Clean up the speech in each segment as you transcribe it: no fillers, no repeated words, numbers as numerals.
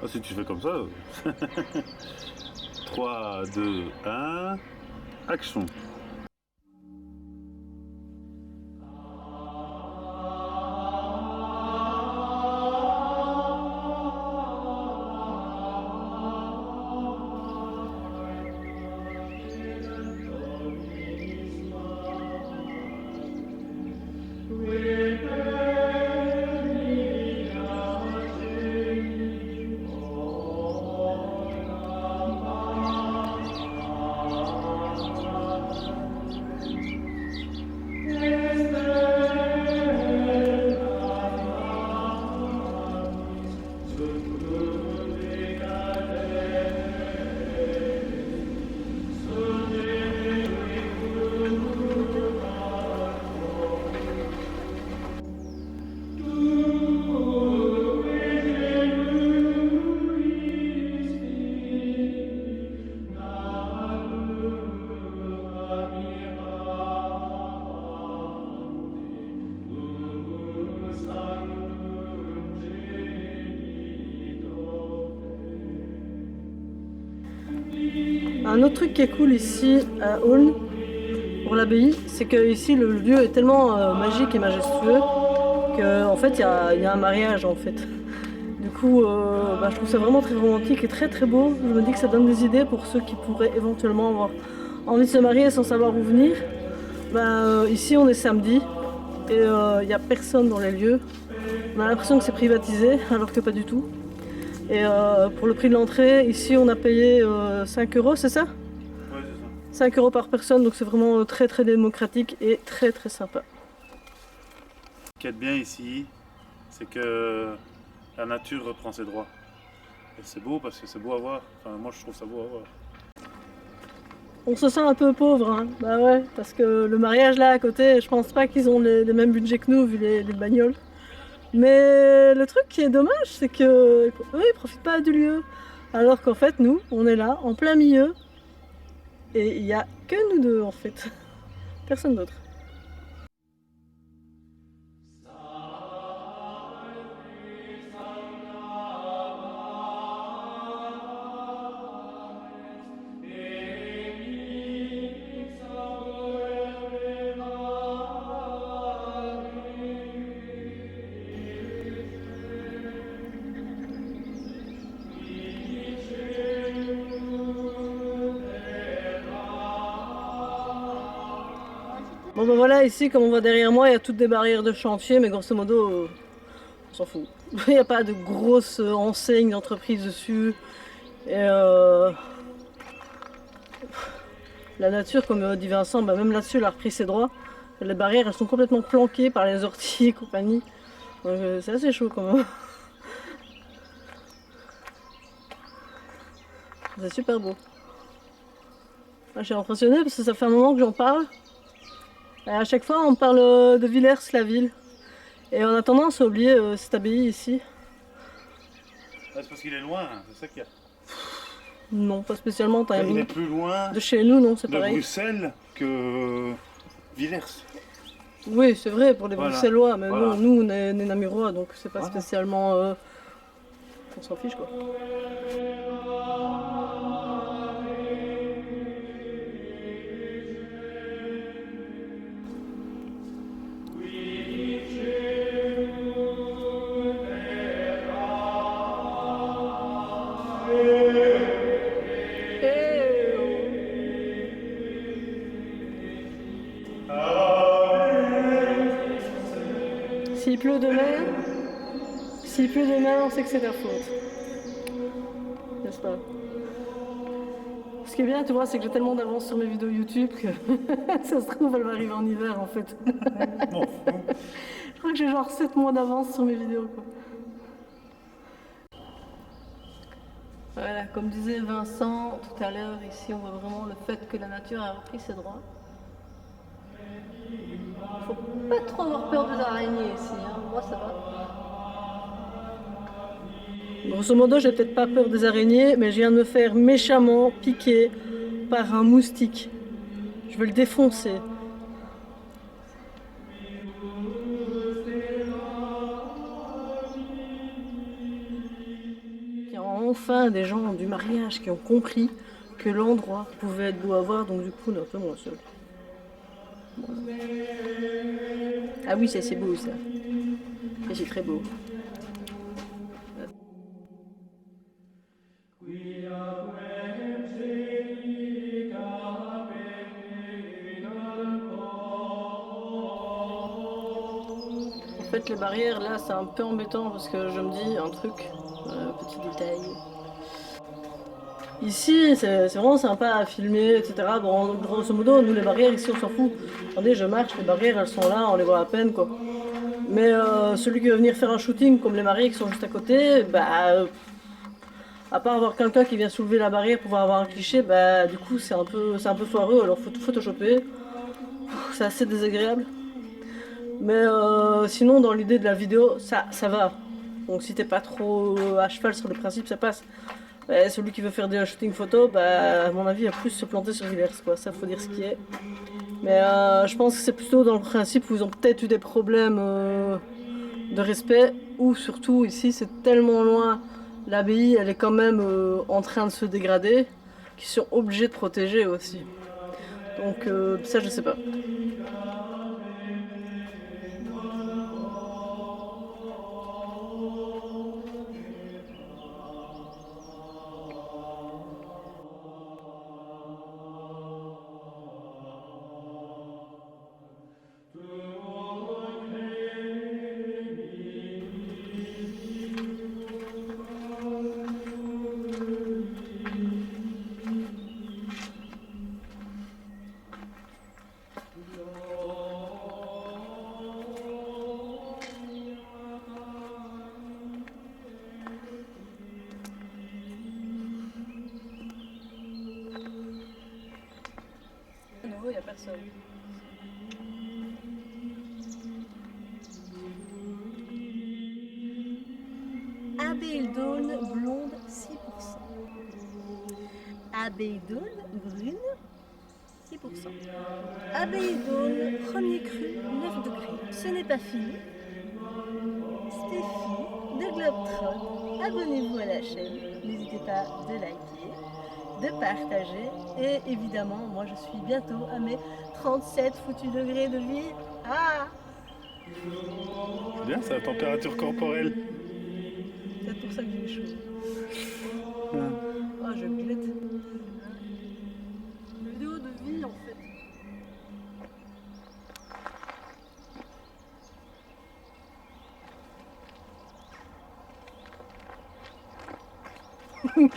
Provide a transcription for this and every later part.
Ah, si tu fais comme ça. 3, 2, 1, action. Un autre truc qui est cool ici à Aulne, pour l'abbaye, c'est que ici le lieu est tellement magique et majestueux qu'en fait il y a un mariage en fait. Du coup, je trouve ça vraiment très romantique et très très beau. Je me dis que ça donne des idées pour ceux qui pourraient éventuellement avoir envie de se marier sans savoir où venir. Ici on est samedi et il n'y a personne dans les lieux. On a l'impression que c'est privatisé alors que pas du tout. Et pour le prix de l'entrée, ici on a payé 5 euros, c'est ça? Ouais, c'est ça. 5 euros par personne, donc c'est vraiment très très démocratique et très très sympa. Ce qui est bien ici, c'est que la nature reprend ses droits. Et c'est beau parce que c'est beau à voir. Enfin, moi je trouve ça beau à voir. On se sent un peu pauvre, hein. Bah ouais, parce que le mariage là à côté, je pense pas qu'ils ont les mêmes budgets que nous vu les bagnoles. Mais le truc qui est dommage, c'est que eux ils profitent pas du lieu. Alors qu'en fait, nous, on est là, en plein milieu, et il y a que nous deux en fait. Personne d'autre. Bon ben voilà, ici comme on voit derrière moi, il y a toutes des barrières de chantier, mais grosso modo, on s'en fout. Il n'y a pas de grosses enseignes d'entreprise dessus. Et la nature, comme dit Vincent, même là-dessus, elle a repris ses droits. Les barrières, elles sont complètement planquées par les orties et compagnie. Donc c'est assez chaud quand même. C'est super beau. Je suis impressionnée parce que ça fait un moment que j'en parle. Et à chaque fois, on parle de Villers, la ville. Et on a tendance à oublier cette abbaye ici. Ah, c'est parce qu'il est loin, c'est ça qu'il y a. Non, pas spécialement. Il est plus loin De chez nous, non, c'est de pareil. Bruxelles que Villers. Oui, c'est vrai pour les Voilà. Bruxellois, mais Voilà. bon, nous on est Namurois, donc c'est pas Voilà. spécialement. On s'en fiche quoi. S'il pleut demain, s'il pleut demain, on sait que c'est ta faute. N'est-ce pas? Ce qui est bien, tu vois, c'est que j'ai tellement d'avance sur mes vidéos YouTube que ça se trouve, elle va arriver en hiver en fait. Bon, Je crois que j'ai genre 7 mois d'avance sur mes vidéos quoi. Voilà, comme disait Vincent tout à l'heure, ici on voit vraiment le fait que la nature a repris ses droits. Faut pas trop avoir peur des araignées ici, hein. Moi ça va. Grosso modo, j'ai peut-être pas peur des araignées, mais je viens de me faire méchamment piquer par un moustique. Je veux le défoncer. enfin des gens du mariage qui ont compris que l'endroit pouvait être beau à voir, donc du coup on est un peu moins seul. Voilà. Ah oui, ça c'est beau ça. Et c'est très beau. En fait, les barrières là, c'est un peu embêtant parce que je me dis un truc, petit détail. Ici, c'est vraiment sympa à filmer, etc. Bon, grosso modo, nous les barrières ici, on s'en fout. Attendez, je marche, les barrières elles sont là, on les voit à peine quoi. Mais celui qui veut venir faire un shooting comme les mariés qui sont juste à côté, bah. À part avoir quelqu'un qui vient soulever la barrière pour pouvoir avoir un cliché, bah du coup c'est un peu foireux, alors faut tout photoshopper. C'est assez désagréable. Mais sinon dans l'idée de la vidéo, ça va. Donc si t'es pas trop à cheval sur les principes, ça passe. Bah, celui qui veut faire des shooting photo, bah à mon avis, il va plus se planter sur reverse quoi, ça faut dire ce qui est. Mais je pense que c'est plutôt dans le principe où ils ont peut-être eu des problèmes de respect, ou surtout ici c'est tellement loin. L'abbaye, elle est quand même en train de se dégrader, qu'ils sont obligés de protéger aussi. Donc ça, je sais pas. À nouveau, il n'y a personne. Abeille d'Aulne blonde 6%. Abeille d'Aulne brune 6%. Abeille d'Aulne premier cru 9 degrés. Ce n'est pas fini. Stéphie de Globetrot. Abonnez-vous à la chaîne. N'hésitez pas de liker, de partager. Et évidemment, moi je suis bientôt à mes 37 foutus degrés de vie. Ah! C'est bien, c'est la température corporelle. C'est peut-être pour ça que j'ai chaud. Hum. Oh, je regrette. Une vidéo de vie en fait. Une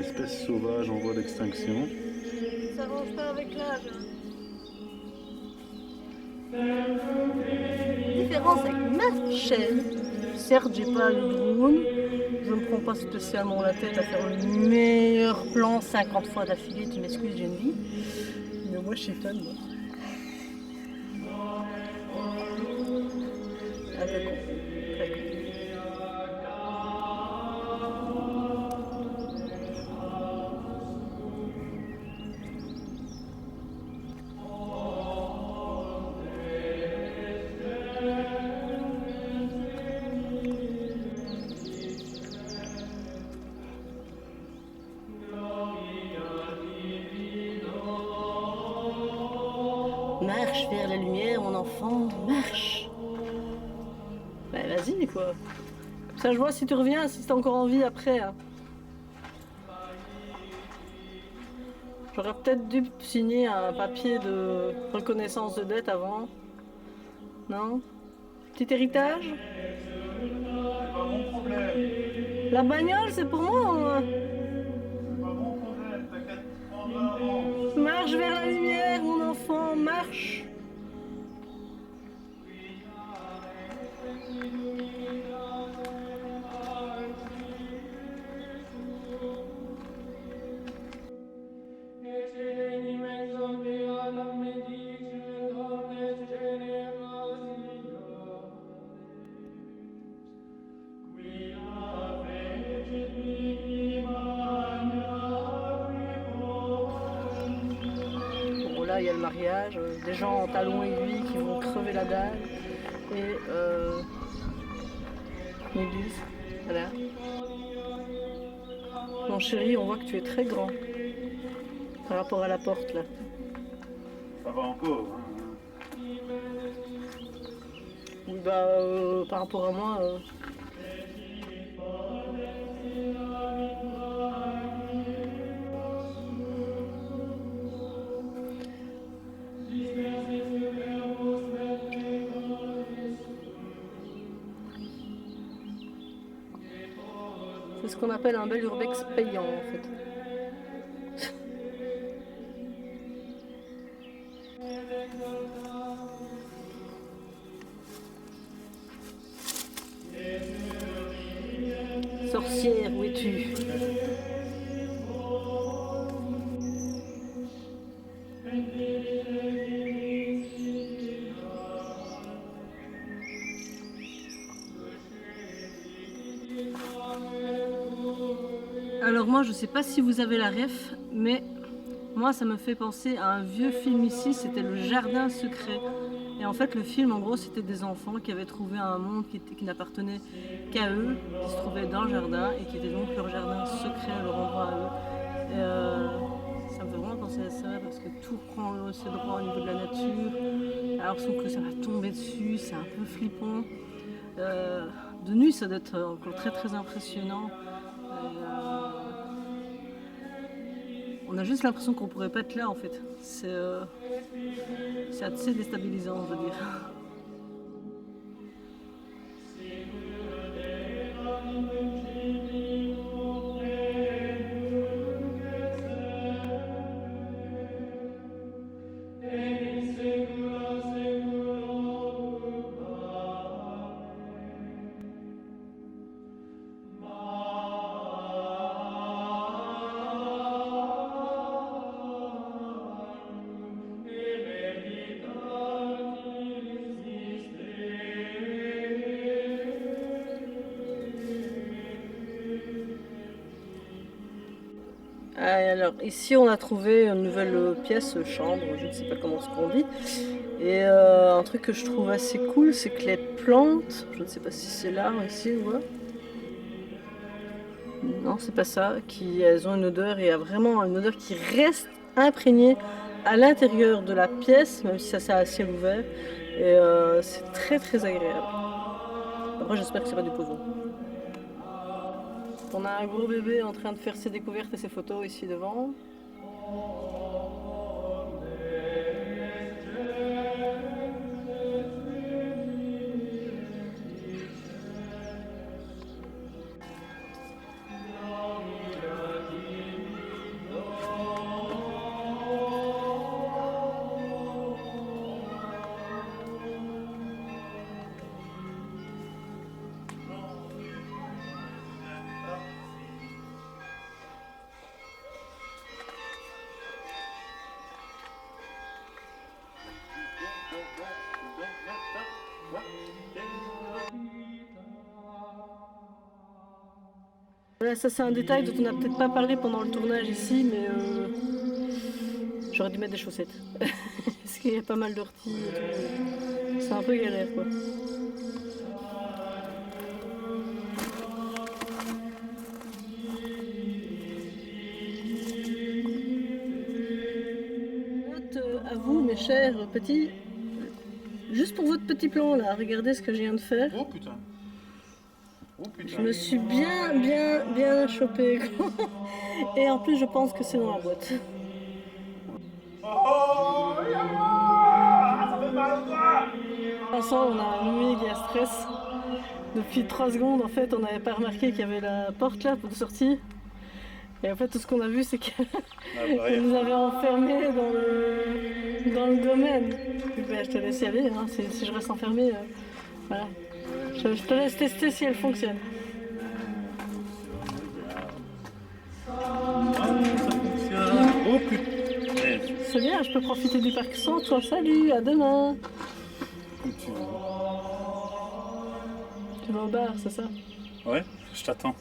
espèce sauvage en voie d'extinction. Ça avance pas avec l'âge. Différence avec ma chaîne. Certes, j'ai pas le drone. Je me prends pas spécialement la tête à faire le meilleur plan 50 fois d'affilée. Tu m'excuses, j'ai une vie. Mais moi, je suis fan, moi. Un peu con. Très con. Marche vers la lumière, mon enfant, marche. Bah vas-y quoi. Comme ça je vois si tu reviens, si t'as encore envie après. Hein. J'aurais peut-être dû signer un papier de reconnaissance de dette avant. Non? Petit héritage? C'est pas mon problème. La bagnole c'est pour moi. C'est pas mon problème, t'inquiète, tu prendras avant. Marche vers la lumière, mon enfant, marche. là, il y a le mariage, des gens en talons aiguilles qui vont crever la dalle. Et l'église, voilà. Mon chéri, on voit que tu es très grand par rapport à la porte là. Ça va encore. Hein. Oui, bah, par rapport à moi. C'est ce qu'on appelle un bel urbex payant en fait. Sorcière, où es-tu? Alors moi je sais pas si vous avez la ref, mais moi ça me fait penser à un vieux film ici, c'était Le Jardin Secret. Et en fait le film en gros c'était des enfants qui avaient trouvé un monde qui n'appartenait qu'à eux, qui se trouvait dans le jardin et qui était donc leur jardin secret, leur endroit à eux. Et ça me fait vraiment penser à ça parce que tout prend ses droits au niveau de la nature, alors sauf que ça va tomber dessus, c'est un peu flippant. De nuit ça doit être encore très très impressionnant. On a juste l'impression qu'on pourrait pas être là en fait. C'est assez déstabilisant, on va dire. Alors ici on a trouvé une nouvelle pièce, chambre, je ne sais pas comment ce qu'on dit. Et un truc que je trouve assez cool, c'est que les plantes, je ne sais pas si c'est là ici ou là. Non, c'est pas ça, elles ont une odeur et il y a vraiment une odeur qui reste imprégnée à l'intérieur de la pièce, même si ça c'est à ciel ouvert. Et c'est très très agréable. Après j'espère que c'est pas du poison. On a un gros bébé en train de faire ses découvertes et ses photos ici devant. Voilà, ça c'est un détail dont on n'a peut-être pas parlé pendant le tournage ici, mais j'aurais dû mettre des chaussettes. Parce qu'il y a pas mal d'orties et tout. C'est un peu galère quoi. Note à vous mes chers petits, juste pour votre petit plan là, regardez ce que je viens de faire. Oh putain. Oh putain. Je me suis bien chopé. Et en plus je pense que c'est dans la boîte. Oh, ça fait mal au doigt. Vincent, on a un méga stress. Depuis 3 secondes, en fait, on n'avait pas remarqué qu'il y avait la porte là pour sortir. Et en fait, tout ce qu'on a vu, c'est qu'on nous avait enfermés dans le domaine. Ben, je te laisse y aller, hein. Si je reste enfermé, voilà. Je te laisse tester si elle fonctionne. Oh putain. C'est bien, je peux profiter du parc sans toi. Salut, à demain. Tu vas au bar, c'est ça? Ouais, je t'attends.